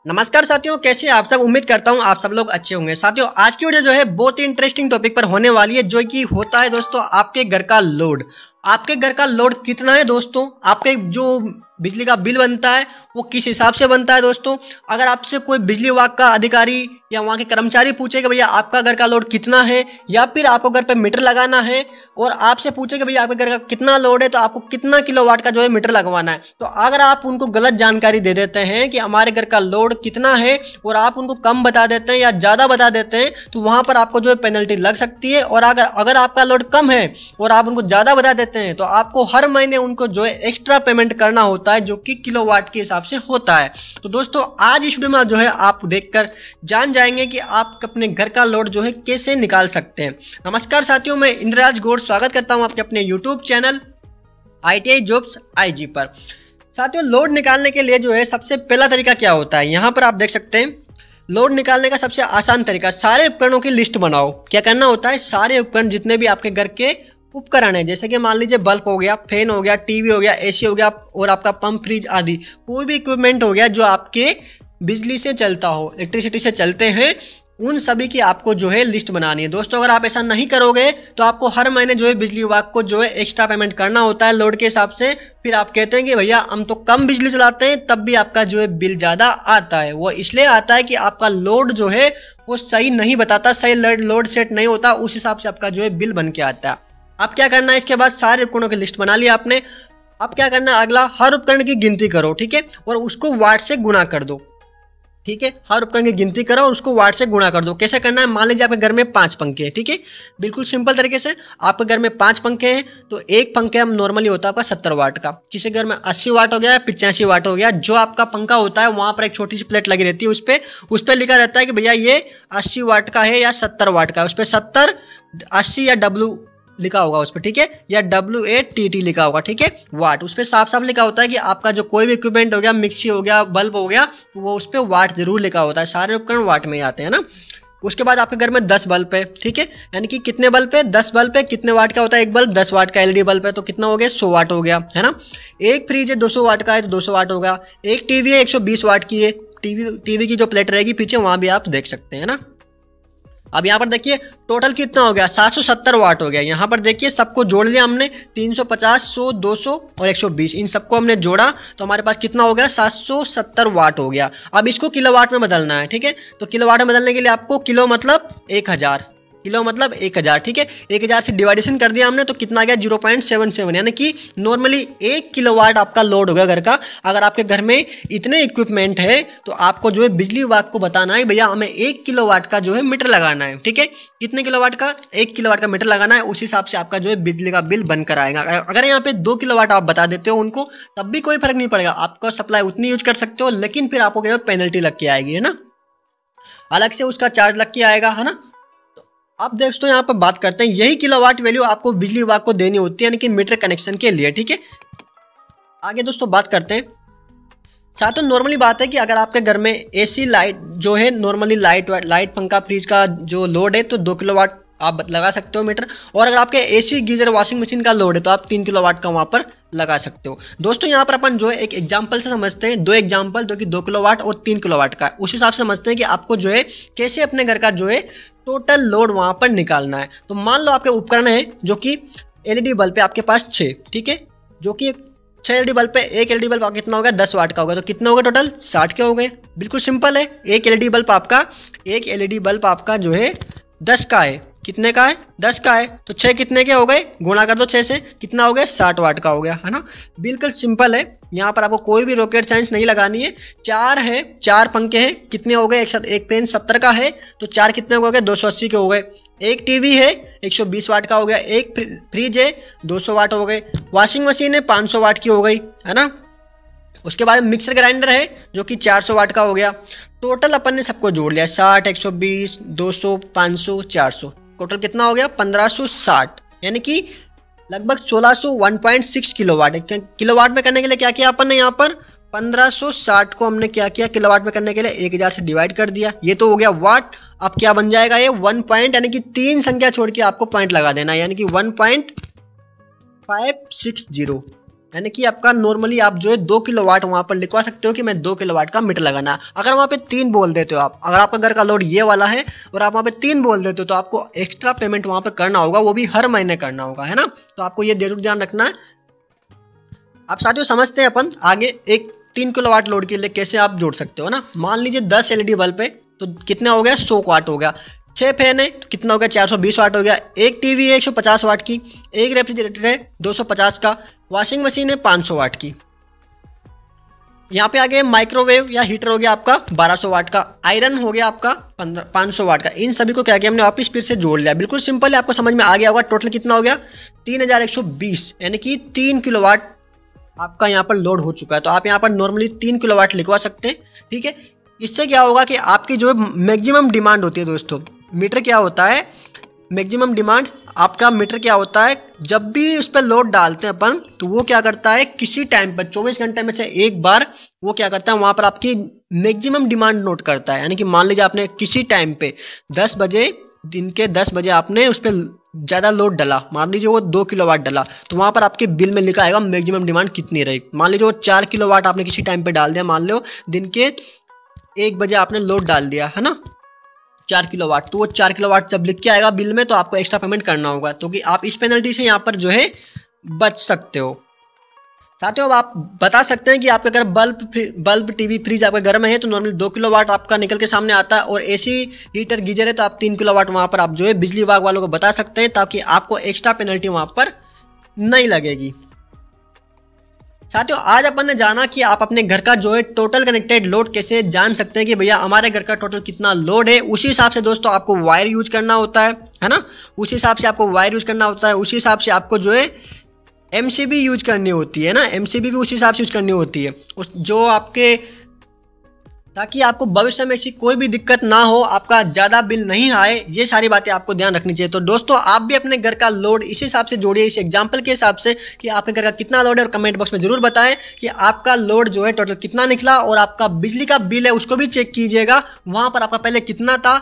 नमस्कार साथियों, कैसे आप सब। उम्मीद करता हूं आप सब लोग अच्छे होंगे। साथियों, आज की वीडियो जो है बहुत ही इंटरेस्टिंग टॉपिक पर होने वाली है, जो कि होता है दोस्तों आपके घर का लोड। आपके घर का लोड कितना है दोस्तों, आपके जो बिजली का बिल बनता है वो किस हिसाब से बनता है दोस्तों। अगर आपसे कोई बिजली विभाग का अधिकारी या वहाँ के कर्मचारी पूछे कि भैया आपका घर का लोड कितना है, या फिर आपको घर पे मीटर लगाना है और आपसे पूछे कि भैया आपके घर का कितना लोड है, तो आपको कितना किलोवाट का जो है मीटर लगवाना है, तो अगर आप उनको गलत जानकारी दे देते हैं कि हमारे घर का लोड कितना है और आप उनको कम बता देते हैं या ज़्यादा बता देते हैं, तो वहाँ पर आपको जो है पेनल्टी लग सकती है। और अगर आपका लोड कम है और आप उनको ज़्यादा बता देते हैं, तो आपको हर महीने उनको जो है एक्स्ट्रा पेमेंट करना होता है, जो कि किलोवाट के हिसाब से होता है। तो दोस्तों आज इस वीडियो में जो है आप देखकर जान जाएंगे कि आप अपने घर का लोड जो है कैसे निकाल सकते हैं। नमस्कार साथियों, मैं इंद्रराज गौड़ स्वागत करता हूं आपके अपने YouTube channel ITI jobs IG पर। साथियों, लोड निकालने के लिए जो है सबसे पहला तरीका क्या होता है, यहाँ पर आप देख सकते हैं। लोड निकालने का सबसे आसान तरीका, सारे उपकरणों की लिस्ट बनाओ। क्या करना होता है, सारे उपकरण जितने भी आपके घर के उपकरण है, जैसे कि मान लीजिए बल्ब हो गया, फैन हो गया, टीवी हो गया, AC हो गया और आपका पंप, फ्रिज आदि कोई भी इक्विपमेंट हो गया जो आपके बिजली से चलता हो, इलेक्ट्रिसिटी से चलते हैं, उन सभी की आपको जो है लिस्ट बनानी है। दोस्तों अगर आप ऐसा नहीं करोगे तो आपको हर महीने जो है बिजली विभाग को जो है एक्स्ट्रा पेमेंट करना होता है लोड के हिसाब से। फिर आप कहते हैं कि भैया हम तो कम बिजली चलाते हैं, तब भी आपका जो है बिल ज़्यादा आता है। वो इसलिए आता है कि आपका लोड जो है वो सही नहीं बताता, सही लोड सेट नहीं होता, उस हिसाब से आपका जो है बिल बन के आता है। अब क्या करना है, इसके बाद सारे उपकरणों की लिस्ट बना लिया आपने। अब क्या करना है, अगला हर उपकरण की गिनती करो, ठीक है, और उसको वाट से गुणा कर दो। ठीक है, हर उपकरण की गिनती करो और उसको वाट से गुणा कर दो। कैसे करना है, मान लीजिए आपके घर में 5 पंखे हैं, ठीक है, बिल्कुल सिंपल तरीके से। आपके घर में 5 पंखे हैं, तो एक पंखे हम नॉर्मली होता है आपका 70 वाट का, किसी घर में 80 वाट हो गया, 85 वाट हो गया। जो आपका पंखा होता है वहां पर एक छोटी सी प्लेट लगी रहती है, उस पर लिखा रहता है कि भैया ये 80 वाट का है या 70 वाट का है। उस पर 70, 80 या W लिखा होगा उस पर, ठीक है, या WATT लिखा होगा, ठीक है, वाट। उस पर साफ साफ लिखा होता है कि आपका जो कोई भी इक्विपमेंट हो गया, मिक्सी हो गया, बल्ब हो गया, वो उस पर वाट जरूर लिखा होता है। सारे उपकरण वाट में ही आते हैं ना। उसके बाद आपके घर में 10 बल्ब है, ठीक है, यानी कि कितने बल्ब है, 10 बल्ब है। कितने वाट का होता है एक बल्ब, 10 वाट का LED बल्ब है, तो कितना हो गया, 100 वाट हो गया, है ना। एक फ्रिज है 200 वाट का है, तो 200 वाट होगा। एक टीवी है 120 वाट की है, टीवी की जो प्लेट रहेगी पीछे वहां भी आप देख सकते हैं ना। अब यहाँ पर देखिए टोटल कितना हो गया, 770 वाट हो गया। यहाँ पर देखिए सबको जोड़ लिया हमने, 350, 100, 200 और 120, इन सबको हमने जोड़ा तो हमारे पास कितना हो गया, 770 वाट हो गया। अब इसको किलोवाट में बदलना है, ठीक है, तो किलोवाट में बदलने के लिए आपको किलो मतलब 1000, किलो मतलब 1000, ठीक है, 1000 से डिवाइडेशन कर दिया हमने, तो कितना आ गया 0.77, यानी कि नॉर्मली 1 किलोवाट आपका लोड होगा घर का। अगर आपके घर में इतने इक्विपमेंट है तो आपको जो है बिजली विभाग को बताना है भैया हमें 1 किलोवाट का जो है मीटर लगाना है, ठीक है, कितने किलोवाट का, 1 किलोवाट का मीटर लगाना है। उस हिसाब से आपका जो है बिजली का बिल बनकर आएगा। अगर यहाँ पे 2 किलोवाट आप बता देते हो उनको, तब भी कोई फर्क नहीं पड़ेगा, आपका सप्लाई उतनी यूज कर सकते हो, लेकिन फिर आपको पेनल्टी लग के आएगी, है ना, अलग से उसका चार्ज लग के आएगा, है ना। अब दोस्तों यहाँ पर बात करते हैं, यही किलोवाट वैल्यू आपको बिजली विभाग को देनी होती है, यानी कि मीटर कनेक्शन के लिए, ठीक है। आगे दोस्तों बात करते हैं साथियों, नॉर्मली बात है कि अगर आपके घर में AC लाइट जो है, नॉर्मली लाइट पंखा, फ्रिज का जो लोड है तो 2 किलोवाट आप लगा सकते हो मीटर। और अगर आपके AC, गीजर, वॉशिंग मशीन का लोड है तो आप 3 किलोवाट का वहाँ पर लगा सकते हो। दोस्तों यहाँ पर अपन जो है एक एग्जांपल से समझते हैं, 2 एग्जांपल जो कि 2 किलोवाट और 3 किलोवाट का, उस हिसाब से समझते हैं कि आपको जो है कैसे अपने घर का जो है टोटल लोड वहाँ पर निकालना है। तो मान लो आपके उपकरण है जो कि LED बल्ब है आपके पास 6, ठीक है, जो कि 6 LED बल्ब पे एक LED बल्ब कितना होगा, 10 वाट का होगा, तो कितना होगा टोटल 60 के हो गए। बिल्कुल सिंपल है, एक LED बल्ब आपका जो है 10 का है, कितने का है, 10 का है, तो 6 कितने के हो गए, गुणा कर दो 6 से, कितना हो गया, 60 वाट का हो गया, है ना। बिल्कुल सिंपल है, यहाँ पर आपको कोई भी रॉकेट साइंस नहीं लगानी है। 4 पंखे हैं, कितने हो गए, एक फैन 70 का है, तो 4 कितने हो गए, 280 के हो गए। एक टीवी है 120 वाट का हो गया, एक फ्रिज है 200 वाट हो गए, वॉशिंग मशीन है 500 वाट की हो गई, है ना। उसके बाद मिक्सर ग्राइंडर है जो कि 400 वाट का हो गया। टोटल अपन ने सबको जोड़ लिया, 60, 120, 200, 500, 400, टोटल कितना हो गया, 1560, यानी कि लगभग 1600, 1.6 किलोवाट। किलोवाट में करने के लिए क्या किया अपन ने, यहाँ पर 1560 को हमने क्या किया, किलोवाट में करने के लिए 1000 से डिवाइड कर दिया, ये तो हो गया वाट। अब क्या बन जाएगा ये 1 पॉइंट, यानी कि 3 संख्या छोड़ के आपको पॉइंट लगा देना, यानी कि 1.560, यानी कि आपका नॉर्मली आप जो है 2 किलोवाट वहाँ पर लिखवा सकते हो कि मैं 2 किलोवाट का मीटर लगाना है। अगर वहाँ पे 3 बोल देते हो आप, अगर आपका घर का लोड ये वाला है और आप वहाँ पे 3 बोल देते हो तो आपको एक्स्ट्रा पेमेंट वहाँ पर करना होगा, वो भी हर महीने करना होगा, है ना। तो आपको ये जरूर ध्यान रखना है। आप साथियों समझते हैं अपन आगे एक 3 किलोवाट लोड के लिए कैसे आप जोड़ सकते हो ना। मान लीजिए 10 LED बल्ब है तो कितना हो गया, 100 वाट हो गया। 6 फैन है तो कितना हो गया, 420 वाट हो गया। एक टीवी है 150 वाट की, एक रेफ्रिजरेटर है 250 का, वॉशिंग मशीन है 500 वाट की। यहाँ पे आगे माइक्रोवेव या हीटर हो गया आपका 1200 वाट का, आयरन हो गया आपका 500 वाट का। इन सभी को क्या किया हमने वापस फिर से जोड़ लिया। बिल्कुल सिंपल है, आपको समझ में आ गया होगा। टोटल कितना हो गया, 3120, यानी कि 3 किलोवाट आपका यहाँ पर लोड हो चुका है। तो आप यहाँ पर नॉर्मली 3 किलोवाट लिखवा सकते हैं, ठीक है। इससे क्या होगा कि आपकी जो मैक्सिमम डिमांड होती है दोस्तों, मीटर क्या होता है, मैक्सिमम डिमांड आपका मीटर क्या होता है, जब भी उस पर लोड डालते हैं अपन तो वो क्या करता है, किसी टाइम पर 24 घंटे में से एक बार वो क्या करता है, वहाँ पर आपकी मैक्सिमम डिमांड नोट करता है। यानी कि मान लीजिए आपने किसी टाइम पे 10 बजे, दिन के 10 बजे आपने उस पर ज़्यादा लोड डाला, मान लीजिए वो 2 किलोवाट डाला, तो वहाँ पर आपके बिल में लिखा आएगा मैक्सिमम डिमांड कितनी रही। मान लीजिए वो 4 किलोवाट आपने किसी टाइम पे डाल दिया, मान लो दिन के 1 बजे आपने लोड डाल दिया, है ना, 4 किलोवाट, तो वो 4 किलोवाट जब लिख के आएगा बिल में तो आपको एक्स्ट्रा पेमेंट करना होगा। तो कि आप इस पेनल्टी से यहाँ पर जो है बच सकते हो। साथियों अब आप बता सकते हैं कि आपके अगर बल्ब टीवी फ्रिज आपके घर में है तो नॉर्मली 2 किलोवाट आपका निकल के सामने आता है, और एसी हीटर गीजर है तो आप 3 किलोवाट वहाँ पर आप जो है बिजली विभाग वालों को बता सकते हैं, ताकि आपको एक्स्ट्रा पेनल्टी वहाँ पर नहीं लगेगी। साथियों आज अपन ने जाना कि आप अपने घर का जो है टोटल कनेक्टेड लोड कैसे जान सकते हैं कि भैया हमारे घर का टोटल कितना लोड है। उसी हिसाब से दोस्तों आपको वायर यूज करना होता है ना, उसी हिसाब से आपको वायर यूज करना होता है, उसी हिसाब से आपको जो है MCB यूज करनी होती है ना, MCB भी उसी हिसाब से यूज करनी होती है जो आपके, ताकि आपको भविष्य में ऐसी कोई भी दिक्कत ना हो, आपका ज़्यादा बिल नहीं आए। ये सारी बातें आपको ध्यान रखनी चाहिए। तो दोस्तों आप भी अपने घर का लोड इस हिसाब से जोड़िए, इस एग्जांपल के हिसाब से कि आपके घर का कितना लोड है, और कमेंट बॉक्स में ज़रूर बताएं कि आपका लोड जो है टोटल कितना निकला, और आपका बिजली का बिल है उसको भी चेक कीजिएगा, वहाँ पर आपका पहले कितना था,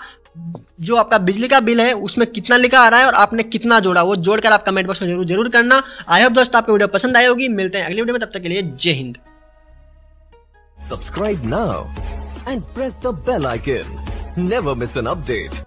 जो आपका बिजली का बिल है उसमें कितना लिखा आ रहा है और आपने कितना जोड़ा, वो जोड़कर आप कमेंट बॉक्स में जरूर करना। आई होप दोस्तों आपको वीडियो पसंद आई होगी। मिलते हैं अगली वीडियो में, तब तक के लिए जय Hind. Subscribe now and press the bell icon. Never miss an update.